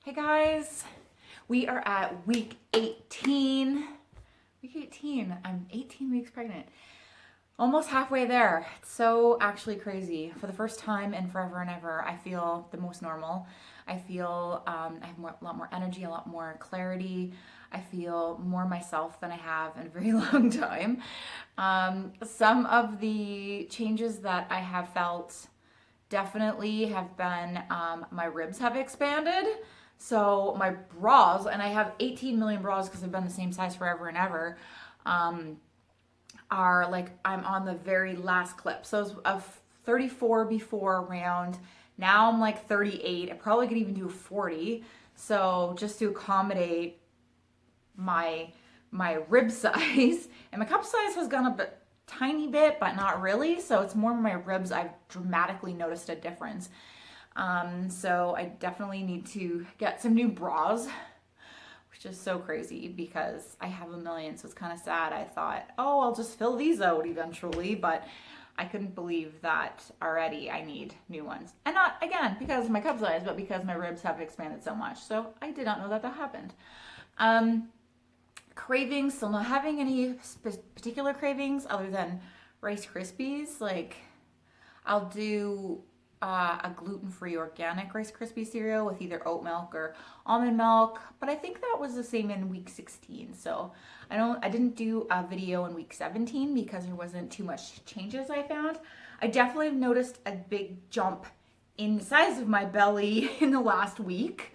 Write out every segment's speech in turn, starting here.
Hey guys, we are at week 18. Week 18, I'm 18 weeks pregnant. Almost halfway there. It's so actually crazy. For the first time in forever and ever, I feel the most normal. I feel I have a lot more energy, a lot more clarity. I feel more myself than I have in a very long time. Some of the changes that I have felt definitely have been my ribs have expanded. So my bras, and I have 18 million bras because they've been the same size forever and ever, are like I'm on the very last clip. So I was of 34 before round. Now I'm like 38. I probably could even do 40. So just to accommodate my rib size, and my cup size has gone up a tiny bit, but not really. So it's more my ribs. I've dramatically noticed a difference. So I definitely need to get some new bras, which is so crazy because I have a million. So it's kind of sad. I thought, oh, I'll just fill these out eventually, but I couldn't believe that already I need new ones. And not, again, because of my cup size, but because my ribs have expanded so much. So I did not know that happened. Cravings, still not having any particular cravings other than Rice Krispies. Like, I'll do a gluten-free organic Rice Krispie cereal with either oat milk or almond milk, but I think that was the same in week 16. So I didn't do a video in week 17 because there wasn't too much changes I found. I definitely have noticed a big jump in the size of my belly in the last week.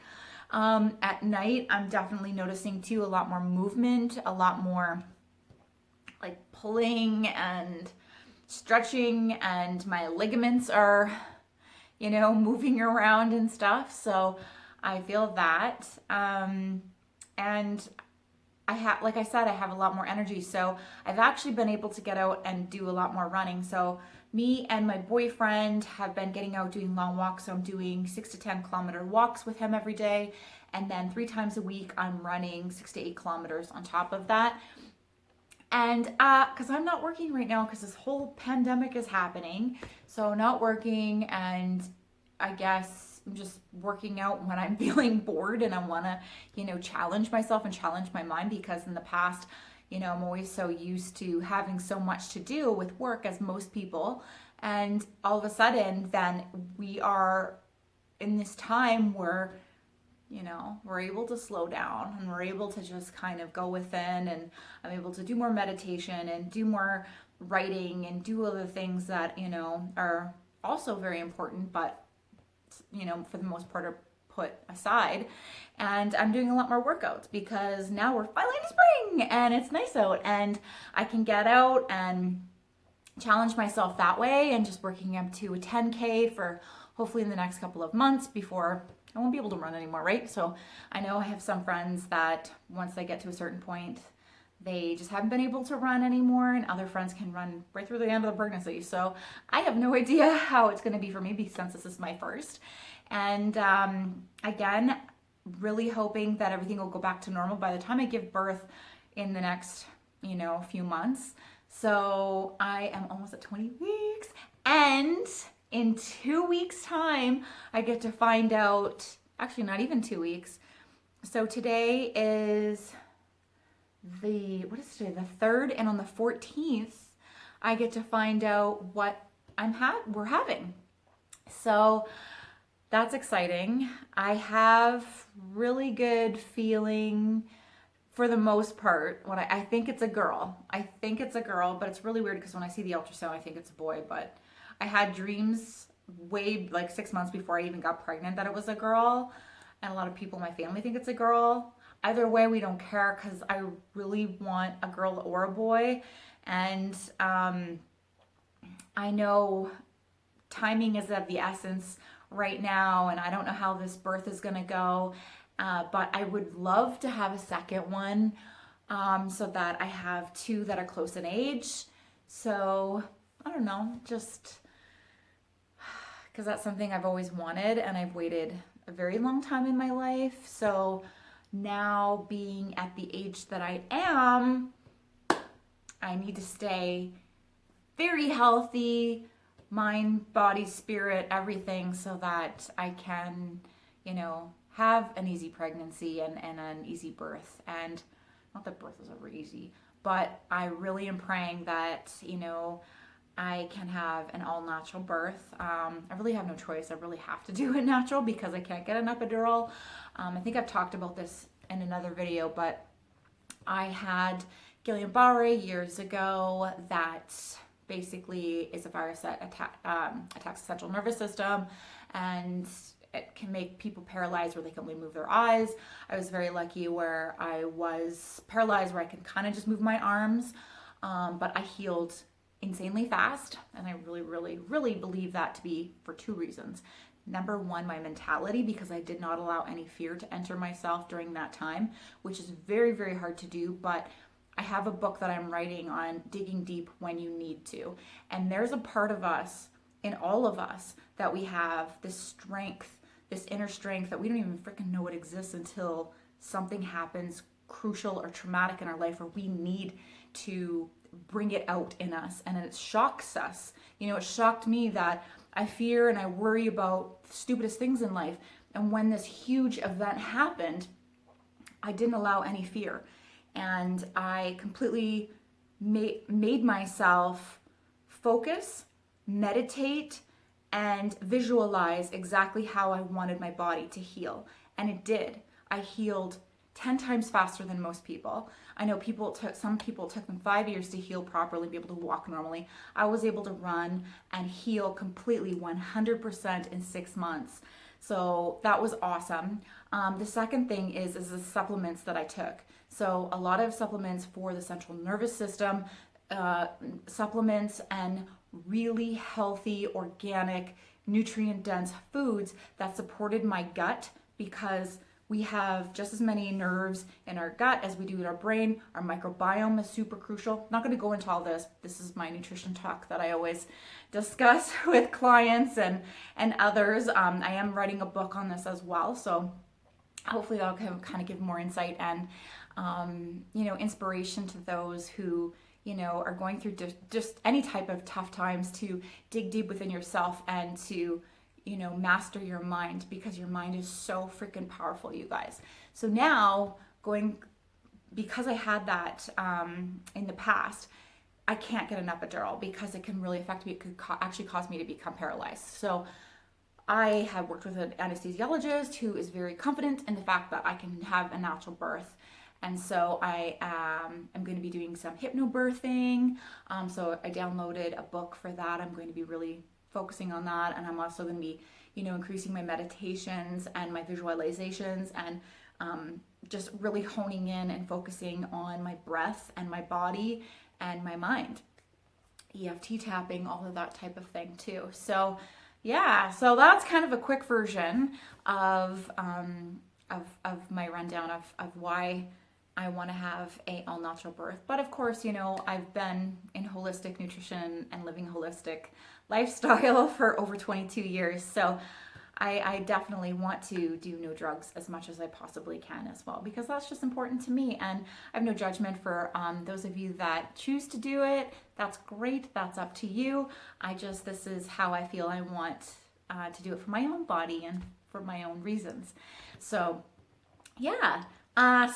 At night, I'm definitely noticing too a lot more movement, a lot more like pulling and stretching, and my ligaments are, moving around and stuff. So I feel that. And I have, like I said, I have a lot more energy. So I've actually been able to get out and do a lot more running. So me and my boyfriend have been getting out doing long walks. So I'm doing 6 to 10 kilometer walks with him every day. And then 3 times a week, I'm running 6 to 8 kilometers on top of that. And because I'm not working right now because this whole pandemic is happening. So not working, and I guess I'm just working out when I'm feeling bored and I want to, challenge myself and challenge my mind, because in the past, I'm always so used to having so much to do with work as most people. And all of a sudden, then we are in this time where we're able to slow down and we're able to just kind of go within, and I'm able to do more meditation and do more writing and do other things that, are also very important, but, for the most part are put aside. And I'm doing a lot more workouts because now we're finally in spring and it's nice out, and I can get out and challenge myself that way, and just working up to a 10K for hopefully in the next couple of months before I won't be able to run anymore, right? So I know I have some friends that once they get to a certain point, they just haven't been able to run anymore, and other friends can run right through the end of the pregnancy. So I have no idea how it's going to be for me, since this is my first. And again, really hoping that everything will go back to normal by the time I give birth in the next, few months. So I am almost at 20 weeks, and in 2 weeks' time, I get to find out, actually not even 2 weeks. So today is what is today? The 3rd, and on the 14th, I get to find out what we're having. So that's exciting. I have really good feeling for the most part. When I think it's a girl. I think it's a girl, but it's really weird because when I see the ultrasound, I think it's a boy, but I had dreams way like 6 months before I even got pregnant that it was a girl, and a lot of people in my family think it's a girl. Either way, we don't care because I really want a girl or a boy. And I know timing is of the essence right now, and I don't know how this birth is going to go, but I would love to have a second one, so that I have 2 that are close in age. So I don't know, just because that's something I've always wanted, and I've waited a very long time in my life. So now, being at the age that I am, I need to stay very healthy, mind, body, spirit, everything, so that I can, have an easy pregnancy and an easy birth. And not that birth is ever easy, but I really am praying that, I can have an all natural birth. I really have no choice. I really have to do it natural because I can't get an epidural. I think I've talked about this in another video, but I had Guillain-Barré years ago. That basically is a virus that attacks the central nervous system, and it can make people paralyzed where they can only move their eyes. I was very lucky where I was paralyzed where I could kind of just move my arms, but I healed insanely fast, and I really, really, really believe that to be for two reasons. Number one, my mentality, because I did not allow any fear to enter myself during that time, which is very, very hard to do, but I have a book that I'm writing on digging deep when you need to. And there's a part of us, in all of us, that we have this strength, this inner strength that we don't even freaking know it exists until something happens crucial or traumatic in our life where we need to bring it out in us, and it shocks us. It shocked me that I fear and I worry about the stupidest things in life, and when this huge event happened, I didn't allow any fear, and I completely made myself focus, meditate, and visualize exactly how I wanted my body to heal, and it did. I healed 10 times faster than most people. I know some people took them 5 years to heal properly, be able to walk normally. I was able to run and heal completely 100% in 6 months. So that was awesome. The second thing is the supplements that I took. So a lot of supplements for the central nervous system, supplements and really healthy, organic, nutrient-dense foods that supported my gut, because we have just as many nerves in our gut as we do in our brain. Our microbiome is super crucial. I'm not going to go into all this. This is my nutrition talk that I always discuss with clients and others. I am writing a book on this as well, so hopefully that'll kind of give more insight and inspiration to those who are going through just any type of tough times, to dig deep within yourself and to master your mind, because your mind is so freaking powerful, you guys. So now, because I had that in the past, I can't get an epidural because it can really affect me. It could actually cause me to become paralyzed. So I have worked with an anesthesiologist who is very confident in the fact that I can have a natural birth. And so I am going to be doing some hypnobirthing. So I downloaded a book for that. I'm going to be really focusing on that, and I'm also going to be increasing my meditations and my visualizations, and just really honing in and focusing on my breath and my body and my mind, EFT tapping, all of that type of thing too. So yeah, so that's kind of a quick version of my rundown of why I want to have a all natural birth. But of course, I've been in holistic nutrition and living a holistic lifestyle for over 22 years. So I definitely want to do no drugs as much as I possibly can as well, because that's just important to me. And I have no judgment for those of you that choose to do it. That's great. That's up to you. This is how I feel I want to do it for my own body and for my own reasons. So yeah.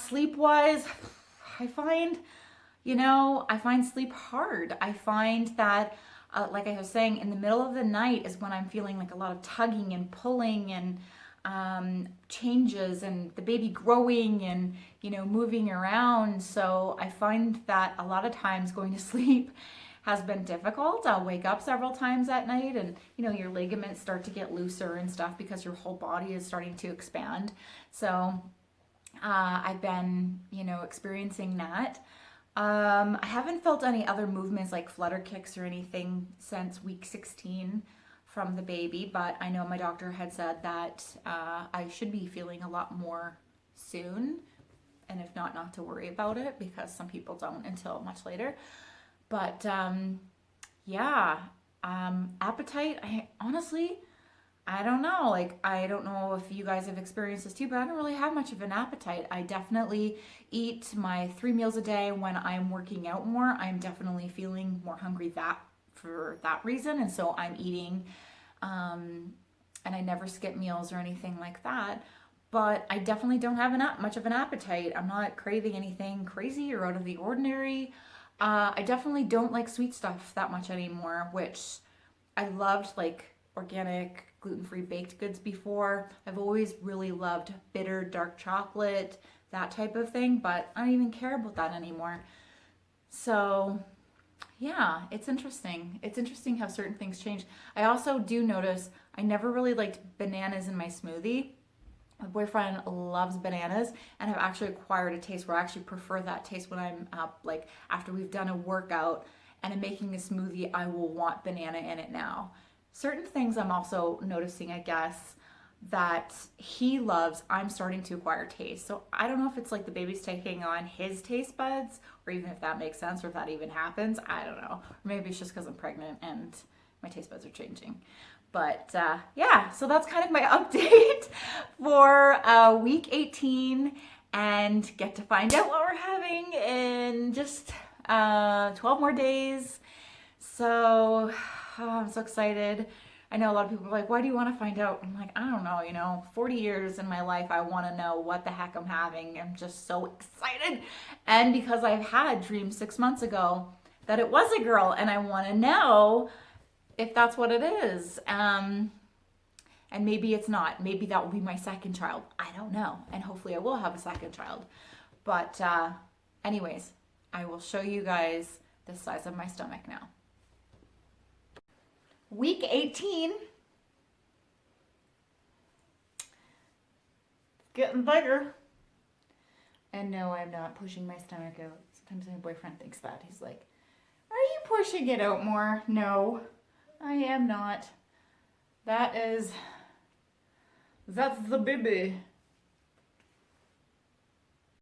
Sleep-wise, I find sleep hard. I find that, like I was saying, in the middle of the night is when I'm feeling like a lot of tugging and pulling and changes, and the baby growing and, moving around. So I find that a lot of times going to sleep has been difficult. I'll wake up several times at night, and, your ligaments start to get looser and stuff because your whole body is starting to expand. So I've been, experiencing that. I haven't felt any other movements like flutter kicks or anything since week 16 from the baby, but I know my doctor had said that I should be feeling a lot more soon, and if not to worry about it, because some people don't until much later. But appetite, I don't know. I don't know if you guys have experienced this too, but I don't really have much of an appetite. I definitely eat my 3 meals a day when I'm working out more. I'm definitely feeling more hungry for that reason. And so I'm eating, and I never skip meals or anything like that. but I definitely don't have much of an appetite. I'm not craving anything crazy or out of the ordinary. I definitely don't like sweet stuff that much anymore, which I loved like organic gluten-free baked goods before. I've always really loved bitter dark chocolate, that type of thing, but I don't even care about that anymore. So, yeah, it's interesting. It's interesting how certain things change. I also do notice I never really liked bananas in my smoothie. My boyfriend loves bananas, and I've actually acquired a taste where I actually prefer that taste when I'm like after we've done a workout and I'm making a smoothie, I will want banana in it now. Certain things I'm also noticing, I guess, that he loves, I'm starting to acquire taste. So I don't know if it's like the baby's taking on his taste buds, or even if that makes sense, or if that even happens. I don't know. Or maybe it's just because I'm pregnant and my taste buds are changing. But yeah, so that's kind of my update for week 18, and get to find out what we're having in just 12 more days. So I'm so excited. I know a lot of people are like, why do you want to find out? I'm like, I don't know, 40 years in my life, I want to know what the heck I'm having. I'm just so excited. And because I've had dreams 6 months ago that it was a girl, and I want to know if that's what it is. And maybe it's not. Maybe that will be my second child. I don't know. And hopefully I will have a second child. But anyways, I will show you guys the size of my stomach now. Week 18. Getting bigger. And no, I'm not pushing my stomach out. Sometimes my boyfriend thinks that. He's like, are you pushing it out more? No, I am not. That's the baby.